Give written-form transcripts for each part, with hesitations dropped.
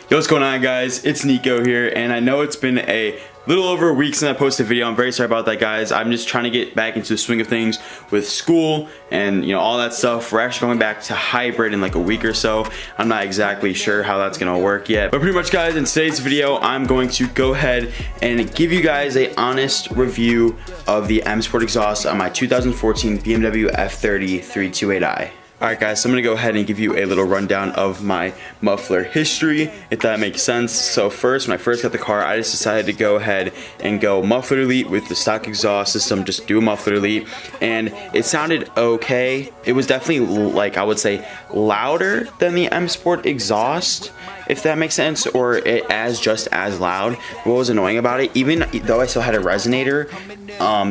Yo, what's going on, guys? It's Nico here, and I know it's been a little over a week since I posted a video. I'm very sorry about that, guys. I'm just trying to get back into the swing of things with school and all that stuff. We're actually going back to hybrid in like a week or so. I'm not exactly sure how that's gonna work yet, but pretty much, guys, in today's video I'm going to go ahead and give you guys a honest review of the M Sport exhaust on my 2014 BMW F30 328i. Alright, guys, so I'm going to go ahead and give you a little rundown of my muffler history, if that makes sense. So first, when I first got the car, I just decided to go ahead and go muffler delete with the stock exhaust system, just do a muffler delete, and it sounded okay. It was definitely, like, I would say, louder than the M Sport exhaust, if that makes sense, or just as loud. What was annoying about it, even though I still had a resonator,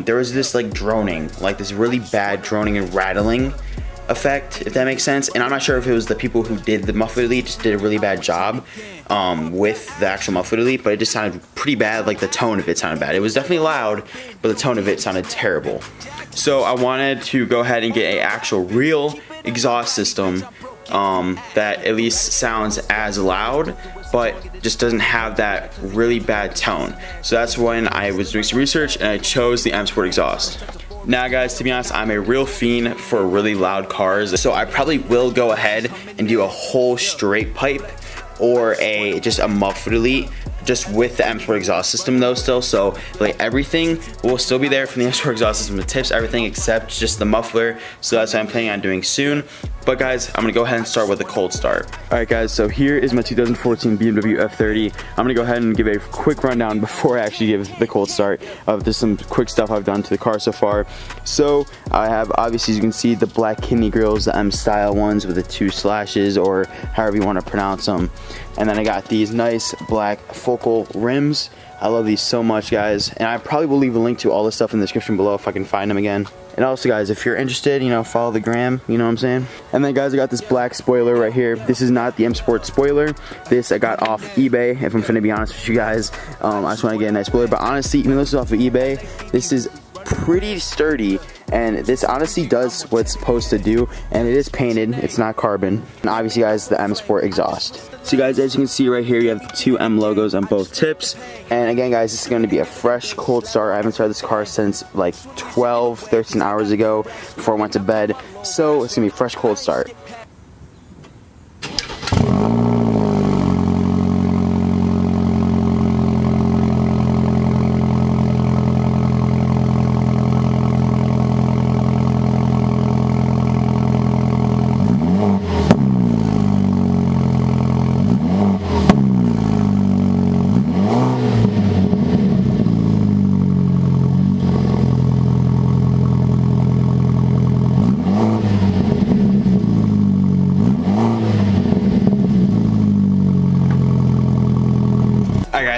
there was this like droning, like this really bad droning and rattling effect, if that makes sense. And I'm not sure if it was the people who did the muffler delete just did a really bad job with the actual muffler delete, but it just sounded pretty bad. Like the tone of it sounded bad. It was definitely loud, but the tone of it sounded terrible. So I wanted to go ahead and get an actual real exhaust system that at least sounds as loud, but just doesn't have that really bad tone. So that's when I was doing some research and I chose the M Sport exhaust. Now, guys, to be honest, I'm a real fiend for really loud cars, so I probably will go ahead and do a whole straight pipe or just a muffler delete, just with the M Sport exhaust system though still. So like everything will still be there from the M Sport exhaust system, the tips, everything except just the muffler. So that's what I'm planning on doing soon. But guys, I'm gonna go ahead and start with a cold start. Alright, guys, so here is my 2014 BMW F30. I'm gonna go ahead and give a quick rundown before I actually give the cold start of just some quick stuff I've done to the car so far. So I have, obviously, as you can see, the black kidney grills, the M style ones with the 2 slashes, or however you want to pronounce them. And then I got these nice black focal rims. I love these so much, guys, and I probably will leave a link to all this stuff in the description below if I can find them again. And also, guys, if you're interested, follow the gram, you know what I'm saying? And then, guys, I got this black spoiler right here. This is not the M Sport spoiler. This I got off eBay, if I'm finna be honest with you guys. I just want to get a nice spoiler, but honestly, even though this is off of eBay, this is pretty sturdy, and this honestly does what it's supposed to do, and it is painted, it's not carbon. And obviously, guys, the M Sport exhaust. So guys, as you can see right here, you have the 2 M logos on both tips. And again, guys, this is going to be a fresh cold start. I haven't started this car since like 13 hours ago before I went to bed, so it's gonna be a fresh cold start.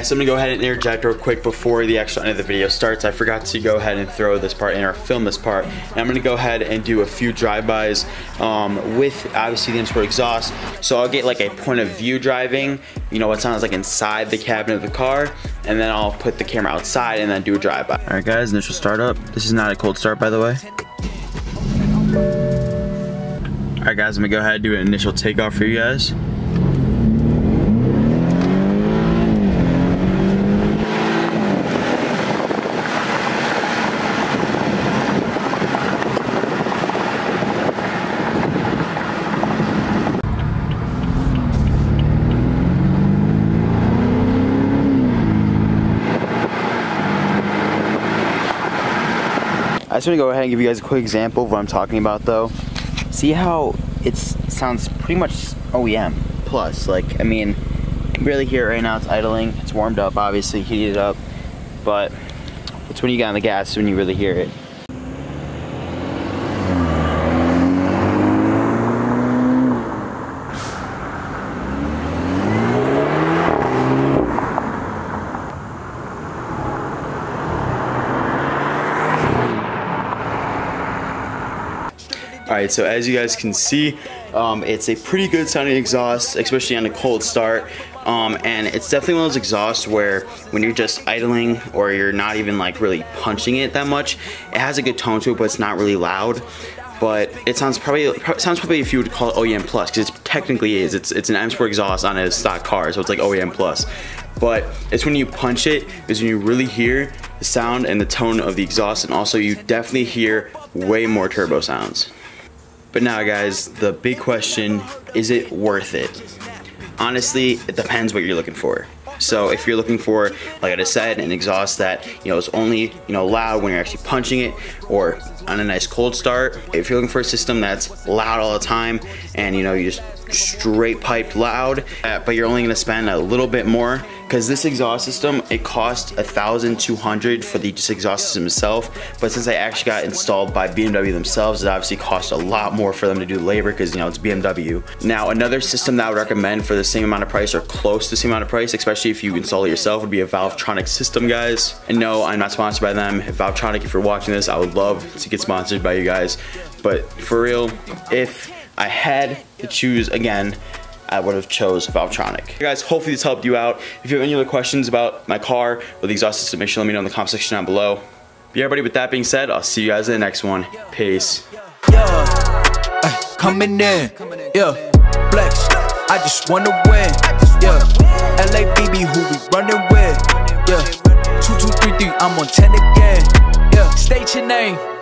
So I'm gonna go ahead and interject real quick before the actual end of the video starts. I forgot to go ahead and throw this part in or film this part. And I'm gonna go ahead and do a few drive-bys with obviously the M Sport exhaust. So I'll get like a point of view driving, what sounds like inside the cabin of the car, and then I'll put the camera outside and then do a drive-by. All right, guys, initial startup. This is not a cold start, by the way. All right, guys, I'm gonna go ahead and do an initial takeoff for you guys. I just want to go ahead and give you guys a quick example of what I'm talking about though. See how it sounds pretty much OEM plus. Like, I mean, you can barely hear it right now. It's idling. It's warmed up, obviously, heated up. But it's when you get on the gas when you really hear it. Alright, so as you guys can see, it's a pretty good sounding exhaust, especially on a cold start. And it's definitely one of those exhausts where when you're just idling or you're not even like really punching it that much, it has a good tone to it, but it's not really loud. But it sounds probably if you would call it OEM Plus, because it's technically is. It's an M Sport exhaust on a stock car, so it's like OEM plus. But it's when you punch it is when you really hear the sound and the tone of the exhaust, and also you definitely hear way more turbo sounds. But now guys, the big question, is it worth it? Honestly, it depends what you're looking for. So if you're looking for, like I just said, an exhaust that, you know, is only, you know, loud when you're actually punching it, or on a nice cold start. If you're looking for a system that's loud all the time and, you know, you just straight piped loud, but you're only gonna spend a little bit more, because this exhaust system, it cost $1,200 for the just exhaust system itself, but since I actually got installed by BMW themselves, it obviously cost a lot more for them to do the labor, because, you know, it's BMW. Now, another system that I would recommend for the same amount of price or close to the same amount of price, especially if you install it yourself, would be a Valvetronic system, guys. And no, I'm not sponsored by them. Valvetronic, if you're watching this, I would love to get sponsored by you guys. But for real, if I had to choose again, I would have chose Valvetronic. Guys, hopefully this helped you out. If you have any other questions about my car or the exhaust system, make sure to let me know in the comment section down below. But yeah, everybody, with that being said, I'll see you guys in the next one. Peace. Coming in, yeah, flex, I just wanna win, yeah, LABB who we running with, yeah, 2 2 3 3, I'm on 10 again, yeah, state your name.